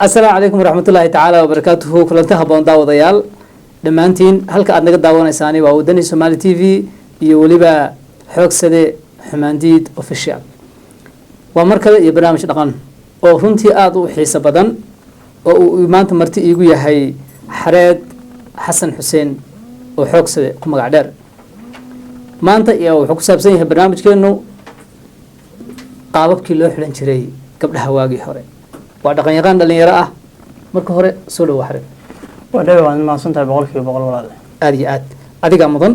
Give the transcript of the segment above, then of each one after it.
السلام عليكم ورحمة الله تعالى وبركاته كلنتها بوندا وضيال دمانتين هلك أدنى داونا إساني وودني سومالي تي في يوليبا حوك سدي حمانديد أوفيشيال ومركز برنامج دقن oo runtii aad u xiiso badan oo uu maanta marti iigu yahay xareed xasan xuseen oo xoogsade ku magac dheer maanta wuxuu ku saabsan yahay barnaamijkeenu qaababkii loo xiran jiray gabdhaha waagii hore waa dhaqan yaqaan dhalinyaro ah marka hore soo dhaw xareed waa dhawaan ma santahay 100% walaal aad iyo aad adiga mudan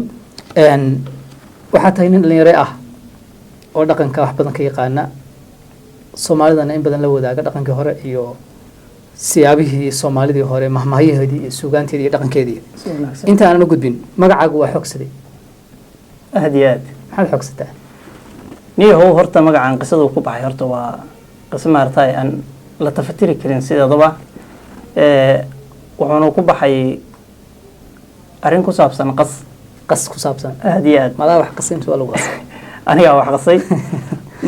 waxaa tahay nin dhalinyaro ah oo dhaqanka wax badan ka yaqaana soomaalidana in badan la wadaaga dhaqankii hore iyo siyaabihii soomaalidii hore mahmaayaheedii iyo suugaanteedii iyo dhaqankeedii inta aanan u gudbin magacaagu waa xogsaday aad iyo aad maxaad xogsataa niyahow horta magacaan qisadu ku baxay horta waa qiso maartay aan la tafatiri karin sideedaba wuxuuna ku baxay arrin ku saabsan qas ku saabsan aad iyo aad madaa wax qasintu waa lagu qasay aniga wax qasay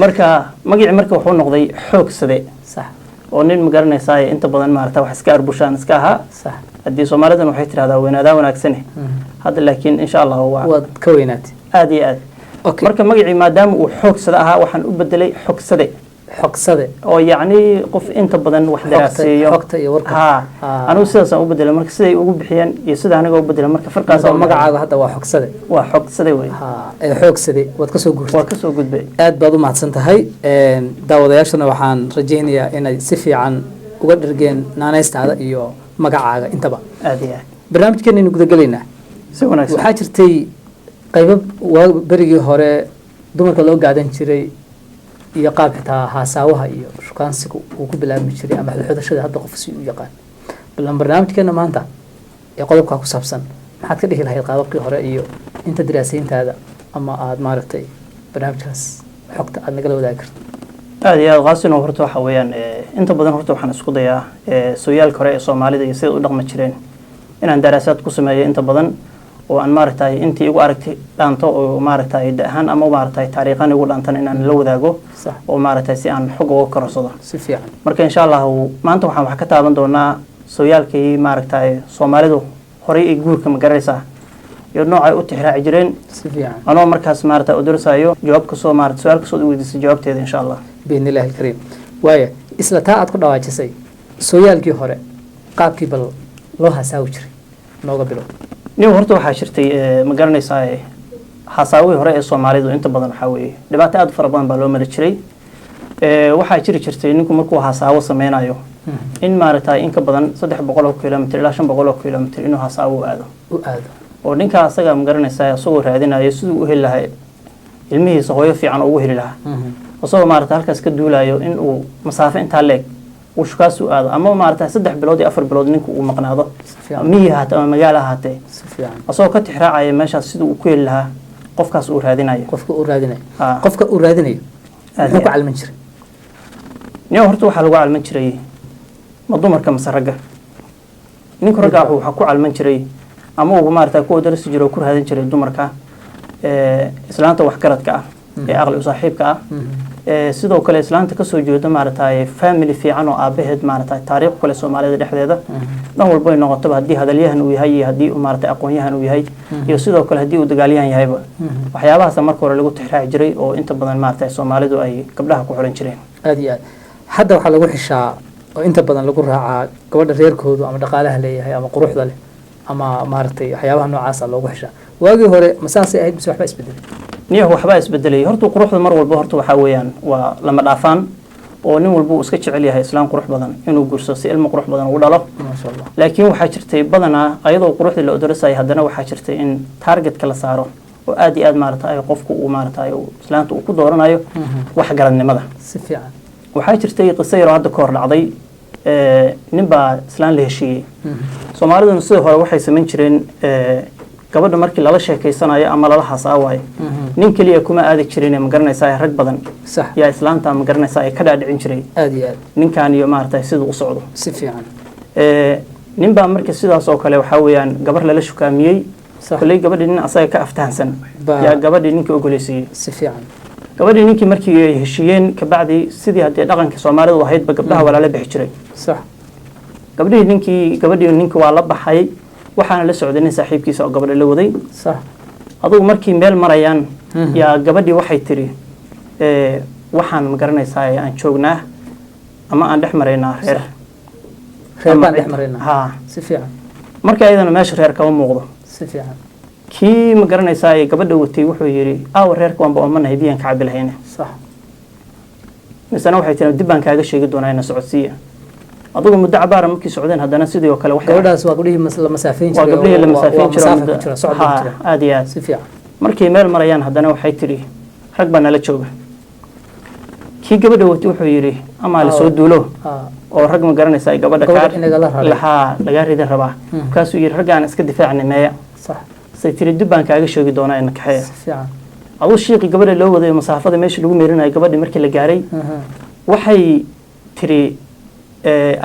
marka magacii marka wuxuu noqday xoogsade sax oo nin magaranaysaa inta badan maarta wax iska arbushaan iska aha sax hadii Soomaalidan waxay tiraahdaa weynaada wanaagsan hadda laakiin insha Allah waad ka weynaatay aad iyo aad marka magacii maadaama uu xoogsade ahaa waxaan u bedelay xogsade oo yacni qof inta badan wax daraaseeyo xogta iyo warka anigu sidaas aan u bedelay marka siday ugu bixiyeen iyo sida aniga u bedelay marka farqaas oo magacaaga hadda waa xogsade way xoogsade waad ka soo gudbay aad baad u mahadsan tahay daawadayaashana waxaan rajaynayaa inay si fiican uga dhargeen naanaystaada iyo magacaaga intaba aad iyo aad barnaamijkeena aynu guda gelaynaa si wanaagsan waxaa jirtay qaybo berigii hore dumarka loo gaadan jiray iyo qaab xitaa haasaawaha iyo shukaansiga uu ku bilaabmi jiray ama xudashada hadda qof si u yaqaan balan barnaamijkeena maanta ee qodobka ku saabsan maxaad ka dhihi lahayd qaababkii hore iyo inta daraasayntaada ama aad maaragtay barnaamijkaas xogta aad nagala wadaagi karto aad iyo aad qaasino horta waxa weeyaan inta badan horta waxaan isku dayaa sooyaalka hore ee Soomaalida iyo sida u dhaqma jireen inaan daraasaad ku sameeyo inta badan oo aan maaragtay intii ugu aragtay dhaanto oo maaragtay daahan ama maaragtay taariikhan ugu dhaantan inaan la wadaago oo maaragtay si aan xog uga korsado si fiican marka insha Allah maanta waxaan wax ka taaban doonaa sooyaalkii maaragtay Soomaalidu horay ay guurka ma garanaysaa iyo nooc ay u tixraaci jireen si fiican anoo markaas maaragtay u dirsayo jawaabka soo maaragtay su'aalka soo weydiisay jawaabteeda insha Allah biidhnillaahi alkariim waaya isla taa aad ku dhawaajisay sooyaalkii hore qaabkii bal loo hasaawi jiray nooga bilow nin horta waxaa jirtay ma garanaysaa hasaawii hore ee Soomaalidu inta badan waxa weeye dhibaato aad fara badan baa loo mari jiray waxaa jirtay ninku markuu hasaawo sameynayo in maaragtay in ka badan 300 kilomitir ilaa 500 kilomitir inuu hasaawo aado oo ninka asaga ma garanaysaa soo raadinayo sidoo u heli lahaa ilmihiisa hooyo fiican ugu heli lahaa asoo maaragtay halkaas ka duulayo in uu masaafo inta leeg uu shukaas u aado ama maaragtay 3 bilood iyo 4 bilood ninku uu maqnaado miyaha ama magaala haatee asoo ka tixraacaya meeshaas sidoo uu ku heli lahaa qofkaas uu raadinayo qofka uu raadinayo muxuu ku calman jiray niyo horta waxa lagu calman jiray ma dumarka masaraga ninku ragaa waxa ku calman jiray ama uu maaragtay ku darasi jiray ku raadin jiray dumarka islaanta wax garadka ah ee aqli u saaxiibka ah sidoo kale islaanta ka soo jeedo maaragtay family fiican oo aabaheed maaragtay taariikh kale Soomaalida dhexdeeda dhan walba ay noqoto hadii hadalyahan uu yahay iyo hadii uu maaragtay aqoon-yahan uu yahay iyo sidoo kale hadii uu dagaalyahan yahayba waxyaabahaas marka hore lagu tixraaci jiray oo inta badan maaragtay Soomaalidu ay gabdhaha ku xulan jireen aad iyo aad hadda waxa lagu xishaa oo inta badan lagu raacaa gabadha reerkoodu ama dhaqaalaha leeyahay ama quruxda leh ama maaragtay waxyaabaha noocaas ah loogu xishaa waagii hore masaasay ahayd bis waxba isbedelay niyo waxba isbedelay horta quruxda mar walba horta waxa weeyaan waa lama dhaafaan oo nin walba uu iska jecel yahay islaan qurux badan inuu guurso si ilmo qurux badan uu dhalo ma sha Allah laakiin waxa jirtay badana ayadoo quruxda la odorsay haddana waxa jirtay in target kala saaro oo aad iyo aad maaragtay qofku uu maaragtay islaanta uu ku dooranayo wax galadnimada si fiican waxa jirtay qiso yar hadda ka hor dhacday nin baa islaan la heshiiyay Soomaalidu sidoo hore waxay sameyn jireen gabadha markii lala sheekeysanayo ama lala hasaawayo nin kaliya kuma aadi jirin ma garanaysaa rag badan sax yaa islaanta ma garanaysaa ka dhaadhicin jiray aad iyo aad ninkan iyo maaragtay sidoo u socdo si fiican nin baa markii sidaas oo kale waxa weeyaan gabar lala shukaamiyay kulay gabadhi nin asaga ka aftahansan yaa gabadhi ninka ogoleysay si fiican gabadhi ninkii markii ay heshiiyeen ka bacdi sidii hadii dhaqanka Soomaalidu ahayd ba gabdhaha walaala bixi jiray صح gabadhii ninkii waa la baxay waxaana la socday nin saaxiibkiisa oo gabadha la waday صح adugu markii meel marayaan yaa gabadhii waxay tiri waxaan ma garanaysaa aan joognaa ama aan dhex maraynaa reer baan dhex maraynaa ha si fiican markii ayadana meesha reer kama muuqdo si fiican kii ma garanaysaa gabadha watay wuxuu yiri reerka waanba oomanahay biyan ka cabi lahayna صح misana waxay tiri dib baan kaaga sheegi doonaa ina socodsiiya adugu muddo cabaara markii socdeen haddana sidoo kale wax gabadhaas waa gabadhii la masaafeyn jiray waa gabadhii la masaafeyn jiray aad iyo aad si fiican markii meel marayaan haddana waxay tiri rag baa nala jooga kii gabadha watay wuxuu yiri ama la soo duulo oo rag ma garanaysaa gabadha laga ridan rabaa kaasuu yiri raggaan iska difaacnay meeya صح say tiri dib baan kaaga sheegi doonaa in kaxeeya si fiican aduu shiiqi gabadha loo waday masaafada meesha lagu meerinayo gabadhi markii la gaaray waxay tiri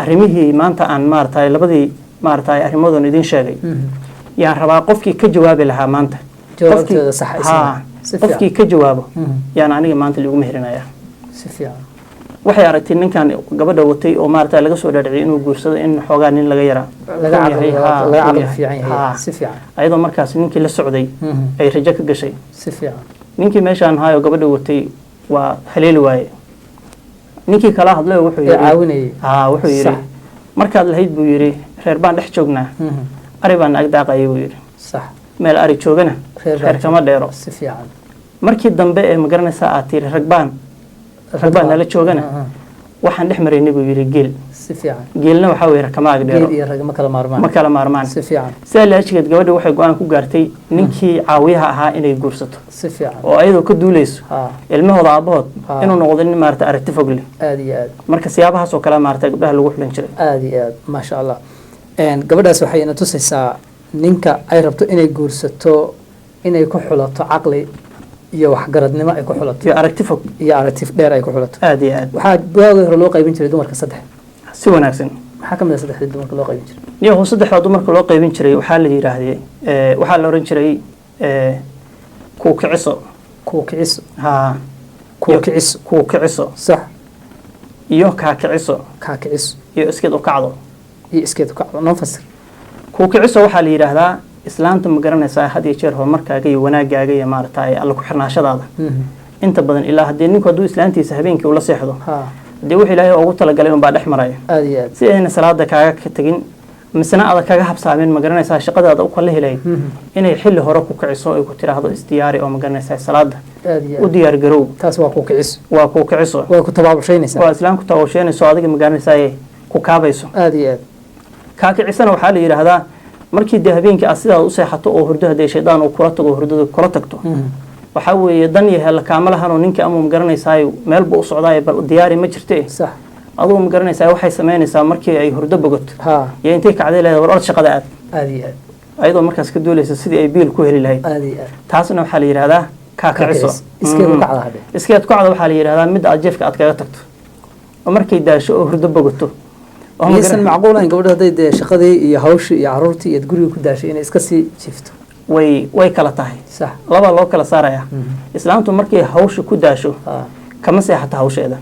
arrimihii maanta aan maartay labadii maartay arrimoodon idin sheegay yaan rabaa qofkii ka jawaabi lahaa maanta jawaabteeda sax qofkii ka jawaabo yaan aniga maanta lagu meerinaya si fiican waxay aragtay ninkan gabadha watay oo maartay laga soo dhaadhiciyay inuu guursado in xoogaa nin laga yara laga caqli fiican yahay si fiican ayadoo markaas ninkii la socday ay rajo ka gashay si fiican ninkii meeshaan haayo gabadha watay waa haleeli waaye ninkii kala hadlay wuxuu yiri caawinayay wuxuu yiri markaad lahayd buu yiri reer baan dhex joognaa ari baan ag daaqayay buu yiri sax meel ari joogana reer kama dheero si fiican markii dambe ee ma garanaysaa aad tiri rag baan nala joogana waxaan dhex maraynay buu yiri geel si fiican geelna waxa weeye kama ag dheero geel iyo rag ma kala maarmaan si fiican saalaashgeed gabadha waxay go'aan ku gaartay ninkii caawiyaha ahaa inay guursato si fiican oo ayadoo ka duuleyso ilmahooda aabahood inuu noqdo nin maarta aragti fog leh aad iyo aad marka siyaabahaas oo kale maarta gabdhaha lagu xulan jiray aad iyo aad ma sha Allah gabadhaas waxay ina tusaysaa ninka ay rabto inay guursato inay ku xulato caqli iyo waxgaradnimo ay ku xulato iyo aragti fog iyo aragti dheer ay ku xulato aad iyo aad waxa baaqay hore loo qaybin jiray dumarka saddex si wanaagsan waxa kamid ah saddexda dumarka loo qaybin jiray niyo saddexda dumarka loo qaybin jiray waxa la yiraahday waxa la oran jiray ku kiciso ha ku kiciso sax iyo ka kiciso iyo iskeed u kacdo noo fasir ku kiciso waxa la yiraahdaa islaanta ma garanaysaa had iyo jeer horumarkaaga iyo wanaagaaga iyo maartay alla ku xirnaashadaada inta badan ilaa hadii ninku haduu islaantiisa habeenkii ula seexdo hadii wixii Ilaahay ugu talagalay in baa dhex maraya aad iyo aad si ayna salaada kaaga ka tagin misna aad kaga habsaamin ma garanaysaa shaqadaada u kala helay inay xilli hore ku kiciso ay ku tiraahdo isdiyaari oo ma garanaysaa salaada u diyaar garow taas waa ku kiciso waa ku tabaabushaynaysaa waa islaamku tabaabushaynayso adiga ma garanaysaa ku kaabayso aad iyo aad ka kicisana waxa la yiraahdaa markii habeenkii aad sidaa u seexato oo hurdo haday shaydaan uu kula tago hurdada kula tagto waxa weeye dan yahay la kaamalahan oo ninka ama ma garanaysaa meel buu u socdaay bal diyaari ma jirtay sax adoo ma garanaysaa waxay sameynaysaa markii ay hurdo bogato iyo intay kacday leedahay war shaqada aad iyo aad ayadoo markaas ka duulaysa sidii ay biil ku heli lahayd aad iyo aad taasna waxa la yiraahdaa ka kiciso iskeed ku kacda waxa la yiraahdaa mid aad jeefka aad kaga tagto oo markay daasho oo hurdo bogato miisan macquul ah gabadha haday shaqadii iyo hawshii iyo caruurtii iyo guriga ku daashay inay iska sii jifto way kala tahay sax laba loo kala saaraya islaamtu markay hawsha ku daasho kama seexato hawsheeda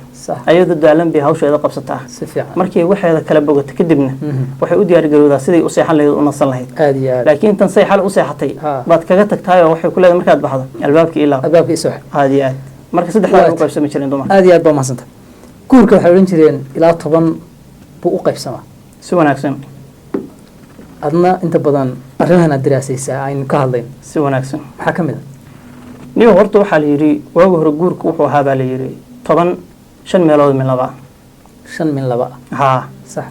ayadu daalan bay hawsheeda qabsataa si fiican markay waxeeda kala bogato kadibna waxay u diyaar garowdaa sidii u seexan lahayd u nasan lahayd aad iyo aad laakiin tan say xal u seexatay baad kaga tagtaay oo waxay ku leedahay markaad baxdo albaabka isoo aad iyo aad marka saddexda u qaybsami jireen dumar aad iyo aad baa mahadsan guurka waxay oran jireen ilaa 10 buu u qaybsamaa si wanaagsan adna inta badan arrimahan diraasaysa aynu ka hadlayn si wanaagsan waxa kamid niyo horta waxa la yiri waagu hore guurku wuxuu ahaa baa la yiri 5 meelood min laba 5 min laba ha sax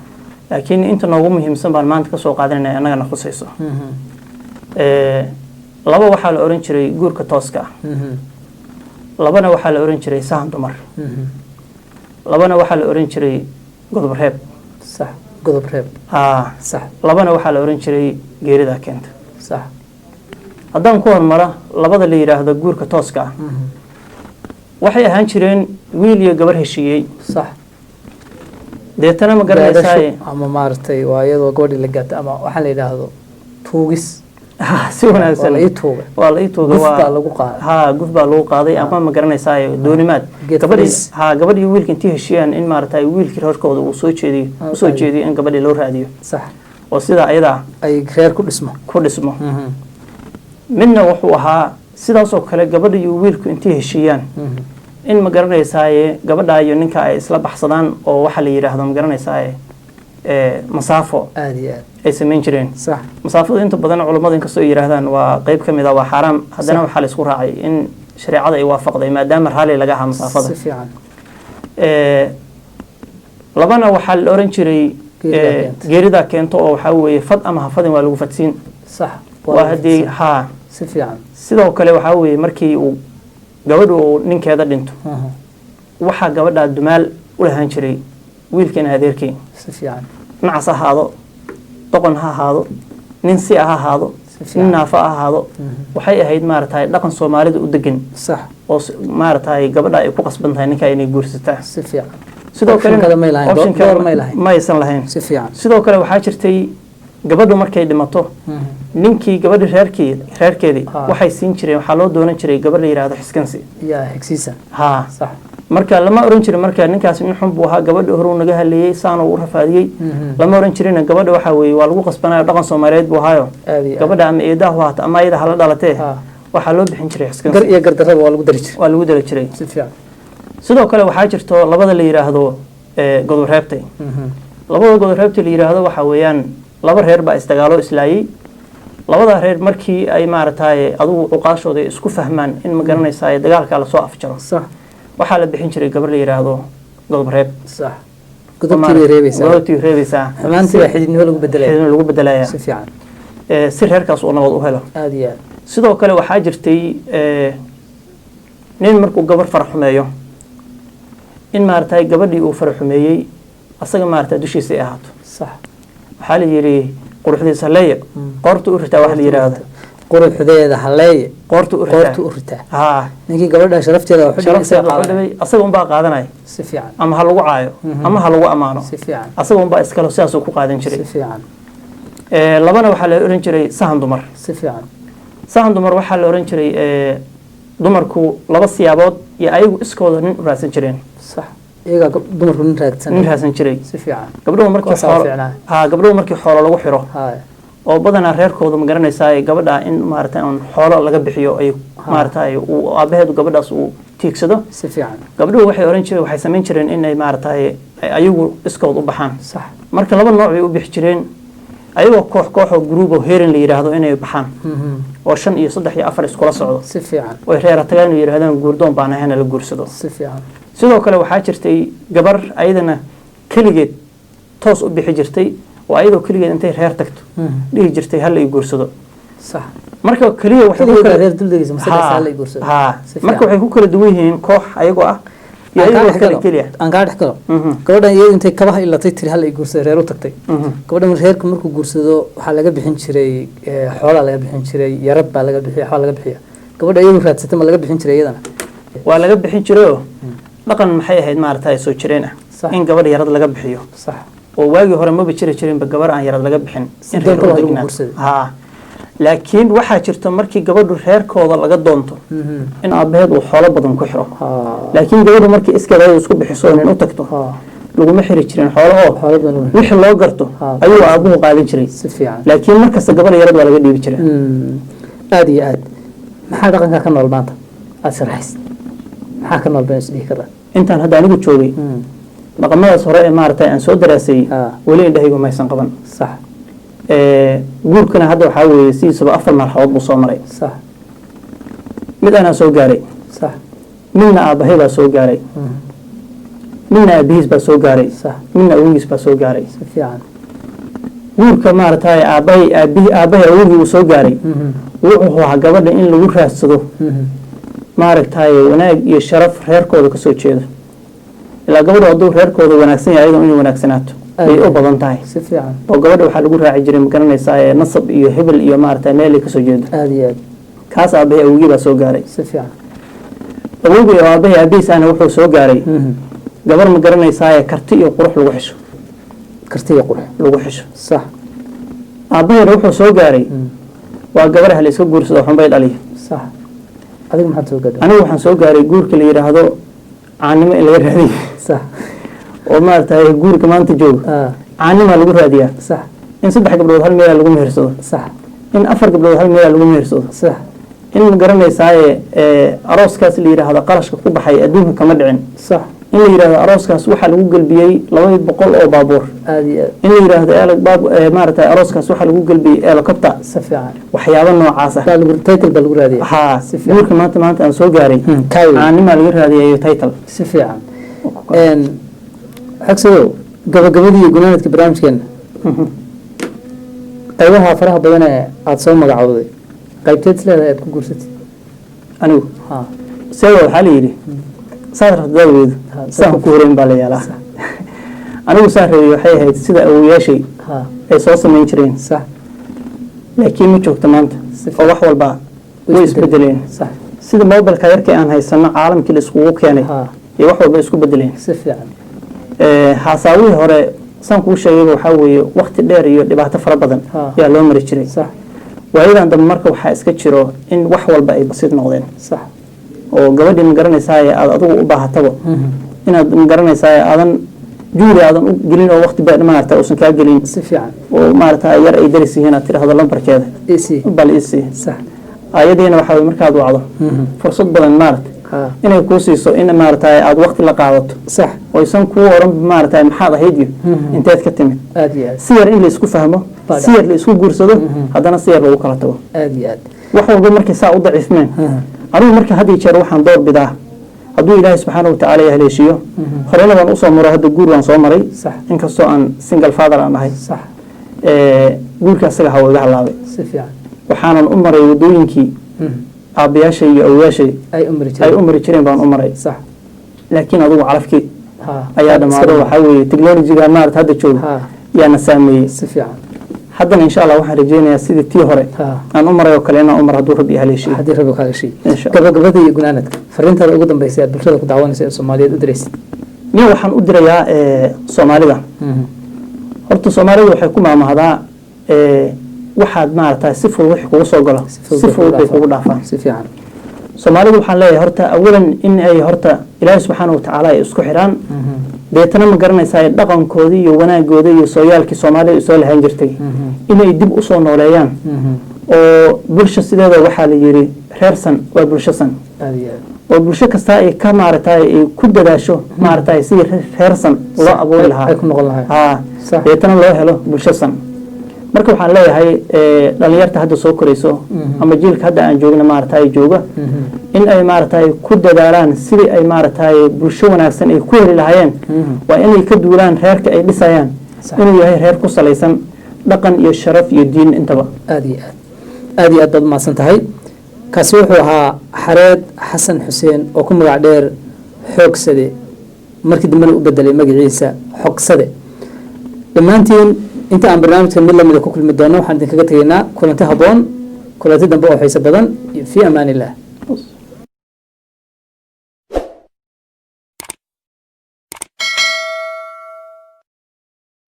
laakiin inta noogu muhiimsan baan maanta ka soo qaadanayna anagana khusayso laba waxa la oran jiray guurka tooska labana waxa la oran jiray sahan dumar labana waxa la oran jiray godob reeb صح قضب ريب صح labana waxa la oran jiray geerida keenta صح haddaan ku hormara labada la yiraahdo guurka tooska ah waxay ahaan jireen wiil iyo gabar heshiiyay صح deetana ma garanaysaa ama maartay waa iyadoo gabadhi la gaatay ama waxa la yiraahdo tuugis si wanaagsan waa la ii tuugay waa la ii tuugay guf baa lagu qaaday guf baa lagu qaaday ama ma garanaysaa doonimaad gabadhii wiilka intii heshiiyaan in maaragtay wiilkii reerkooda uu soo jeediyo in gabadhii loo raadiyo sax oo sida ayada ay reer ku dhismo midna wuxuu ahaa sidaas oo kale gabadha iyo wiilku intii heshiiyaan in ma garanaysaa gabadha iyo ninka ay isla baxsadaan oo waxa la yiraahdo ma garanaysaa masaafo aad iyo aad ay sameyn jireen sax masaafada inta badan culimadu inkastoo yiraahdaan waa qayb kamid ah waa xaraam haddana waxa la isku raacay in shariicada ay waafaqday maadaama raali laga ahaa masaafada si fiican labana waxa la oran jiray geerida keento oo waxa weeye fad ama hafadin waa lagu fadsiin sax waa hadii si fiican sidoo kale waxa weeye markii uu gabadhu ninkeeda dhinto waxa gabadha dumaal u lahaan jiray wiilkan adeerkii si fiican nacas ahaado doqon ha ahaado nin si ahaado nin naafa ahaado waxay ahayd maartay dhaqan Soomaalida u degan sax oo maartay gabadha ay ku qasban tahay ninka inay guursataa si fiican sidoo kale ma aysan lahayn si fiican sidoo kale waxaa jirtay gabadhu markay dhimato ninkii gabadha reerkeedii waxay siin jireen waxa loo doonan jiray gabadh la yiraahdo xiskansi xigsiisa sax marka lama oran jirin marka ninkaas in xun buu ahaa gabadha hore uu naga haleeyay saan uu rafaadiyay lama oran jirin gabadha waxa weeye waa lagu qasbanayo dhaqan Soomaaliyeed buu haayo gabadha ama eedaha waata ama ayada hala dhalatay waxa loo bixin jiray xiskansi gar iyo gardarrada waa lagu dari jiray si fiican sidoo kale waxaa jirto labada la yiraahdo godob reebtay labada godob reebtay la yiraahdo waxa weeyaan laba reer baa isdagaalo islaayay labada reer markii ay maartay adigu uqaashooda isku fahmaan in ma garanaysaa dagaalka la soo afjaro sax waxa la bixin jiray gabar la yiraahdo godob reeb sax godobtii reebaysaa xumaantii waa xididnimo lagu bedelayaa si fiican si reerkaas uu nabad u helo aad iyo aad sidoo kale waxaa jirtay nin markuu gabar faraxumeeyo in maartay gabadhii uu faraxumeeyay asaga maartay dushiisa ay ahaato sax waxa la yiri quruxdiisa leeyo qortu u ritaa wax la yiraahdo quruxdeeda haleeye qortu u ritaa ninkii gabadha sharafteeda asaga un baa qaadanay si fiican ama ha lagu caayo ama ha lagu amaano si fiican asaga un baa iskala sidaas ku qaadan jiray si fiican labana waxa la oran jiray sahan dumar si fiican sahan dumar waxa la oran jiray dumarku laba siyaabood iyo ayagu iskooda nin u raadsan jireen sax iyaga dumarku nin raadsan jiray si fiican gabdhuhu markii xoolo lagu xiro oo badanaa reerkooda ma garanaysaa gabadha in maartay on xoolo laga bixiyo ay maartay uu aabaheedu gabadhaas uu tiigsado si fiican gabdhuhu waxay sameyn jireen in ay maartay ayagu iskood u baxaan sax marka laba nooc ay u bixi jireen ayagoo koox oo group oo heerin la yiraahdo inay baxaan oo 5 iyo 3 iyo 4 iskula socdo si fiican way reer tagaan inay yiraahdaan guurdoon baan ahayna la guursado si fiican sidoo kale waxaa jirtay gabar ayadana kaligeed toos u bixi jirtay oo ayadoo kaligeed intay reer tagto dhigi jirtay hal ay guursado sax marka kaliya waxay ku kala reer duldegiisa mas'ala hal ay guursado marka waxay ku kala duwan yihiin koox ayagoo ah aan kaa dhex galo gabadhan iyadu intay kabaha ilatay tiri hal ay guursado reer u tagtay gabadhan reerka markuu guursado waxaa laga bixin jiray xoolaa laga bixin jiray yarad baa laga bixiya xoolaa laga bixiya gabadha iyadu raadsatay ma laga bixin jiray iyadana waa laga bixin jiray dhaqan maxay ahayd maartay soo jireen in gabadha yarad laga bixiyo sax oo waagi hore ma jirin ba gabar aan yarad laga bixin in reer lagu guursado laakiin waxaa jirta markii gabadhu reerkooda laga doonto in aabaheed uu xoolo badan ku xiro laakiin gabadhu markii iskeeda isku bixiso in u tagto laguma xiri jirin xoolo wixii loo garto ayuu aabuhu qaadan jiray si fiican laakiin markasta gabadha yarad waa laga dhiibi jiray aad iyo aad maxaa dhaqanka ka nool maanta aad sharaxays maxaa ka nool baan isdhihi karaa intaan hadda anigu joogay dhaqamadaas hore ee maartay aan soo daraasay wali indhahaygu maysan qaban sax guurkana hadda waxaa weeye sidiisaba 4 marxaladood buu soo maray sax mid ana soo gaaray sax midna aabahay baa soo gaaray midna aabihiis baa soo gaaray sax midna awgiis baa soo gaaray si fiican guurka maartay aabahay awgii uu soo gaaray wuxuu ahaa gabadha in lagu raadsado maartay wanaag iyo sharaf reerkooda ka soo jeedo ilaa gabadhu hadduu reerkooda wanaagsan yahay ayadoo inay wanaagsanaato ay u badan tahay si fiican oo gabadha waxaa lagu raaci jiray ma garanaysaa nasab iyo hebel iyo maartay meel ay ka soo jeedo aad iyo aad kaas aabahay awgii baa soo gaaray si fiican awgii aabahay aabihiisana wuxuu soo gaaray gabar ma garanaysaa karti iyo qurux lagu xisho karti iyo qurux lagu xisho sax aabahay wuxuu soo gaaray waa gabadha la iska guursado xunbay dhaliya sax adiga maxaad soo gaadhay anigu waxaan soo gaaray guurka la yiraahdo caanimo in laga raadiyo sax oo maaragtay guurka maanta jooga caanimo lagu raadiyaa sax in 3 gabdhood hal meel lagu mehersado sax in 4 gabdhood hal meel lagu mehersado sax in ma garanaysaa arooskaas la yiraahdo qarashka ku baxay adduunka kama dhicin sax in la yiraahdo arooskaas waxa lagu galbiyay 200 oo baabuur aad iyo in la yiraahdo maaragtay arooskaas waxa lagu galbiyay helicopter si fiican waxyaabo noocaas ah title baa lagu raadiyay ha guurka maanta aan soo gaaray caanimo laga raadiyay title si fiican xagsado gabagabadii gunaanadka barnaamijkeena qaybaha faraha badan ee aad soo magacowday qaybteed leedahay aad ku guursatay anigu seedo waxaa la yidhi saar daaweedu saan ku horeyn baa la yeelaa anigu saarreeyay waxay ahayd sida awoyaashay ay soo samayn jireen sax laakiin ma joogto maanta oo wax walba way isbedeleen sax sida mobilka yarkii aan haysano caalamkii la iskugu keenay iyo wax walba isku bedeleen si fiican xasaawihii hore saan kuu sheegay waxaa weeye waqti dheer iyo dhibaato fara badan yaa loo mari jiray sax waayadan dambe marka waxaa iska jiro in wax walba ay basiid noqdeen sax oo gabadhii ma garanaysaa aad adigu u baahataba inaad ma garanaysaa aadan juuri aadan u gelin oo waqti baa maaragtay uusan kaa gelin si fiican oo maaragtay yar ay daris yihiin aad tiraahdo lambarkeeda bal isi sax ayadiina waxaa markaad wacdo fursad badan maaragtay inay kuu siiso in maaragtay aad waqti la qaadato sax oo isan kuu oran maaragtay maxaad ahayd iyo inteed ka timid aad iyo aad si yar in la isku fahmo si yar la isku guursado haddana si yar lagu kala tago aad iyo aad wax walba markii saa u daciifmeen anigu marka had iyo jeer waxaan door bidaa hadduu ilaahay subxaana watacaala haleeshiyo horena baan usoo maro hadda guur waan soo maray inkastoo aan single father aan ahay guurka asaga hawa iga halaabay si fiican waxaanan u maray wadooyinkii aabbayaashay iyo awoyaashay ay u mari jireen baan u maray laakiin adigu calafkii ayaa dhammaado waxaa weeye technologyga maarata hadda jooga yaana saameeyey si fiican haddana insha allah waxaan rajeynayaa sidii tii hore aan u maray oo kale inaan u mar hadduu rabbi haleeshiyo haddii rabbi kaaga sheey gabagabada iyo gunaanadka fariintaada ugu dambaysa aad bulshada ku daawanaysa ee Soomaaliyeed u diraysid nin waxaan u dirayaa Soomaalida horta Soomaalidu waxay ku maamahdaa waxaad maaragtay si fudud wax kugu soo galo si fudud bay kugu dhaafaan si fiican Soomaalidu waxaan leeyahay horta awalan in ay horta Ilaahay subxaanahu wa ta'aala ay isku xiraan beetana ma garanaysaa dhaqankoodii iyo wanaagooda iyo sooyaalkii Soomaaliya soo lahayn jirtay inay dib u soo nooleeyaan oo bulsho sideeda waxaa la yiri reersan waa bulsho san oo bulsho kasta ay ka maaragtay ay ku dadaasho maaragtay si reersan loo abuuri lahaa ay ku noqon lahaa beetana loo helo bulsho san marka waxaan leeyahay dhalinyarta hadda soo korayso ama jiilka hadda aan joogna maaragtay jooga in ay maaragtay ku dadaalaan sidii ay maaragtay bulsho wanaagsan ay ku heli lahaayeen waa inay ka duulaan reerka ay dhisayaan inuu yahay reer ku salaysan dhaqan iyo sharaf iyo diin intaba aad iyo aad baad mahadsan tahay kaasi wuxuu ahaa Xareed Xasan Xuseen oo ku magac dheer Xoogsade markii dambe u bedelay magaciisa Xoogsade dhammaantiin inta aan barnaamijkan mid lamid ah ku kulmi doono waxaan idinkaga tegaynaa kulanti haboon kulanti dambe oo xiiso badan fi amaan illah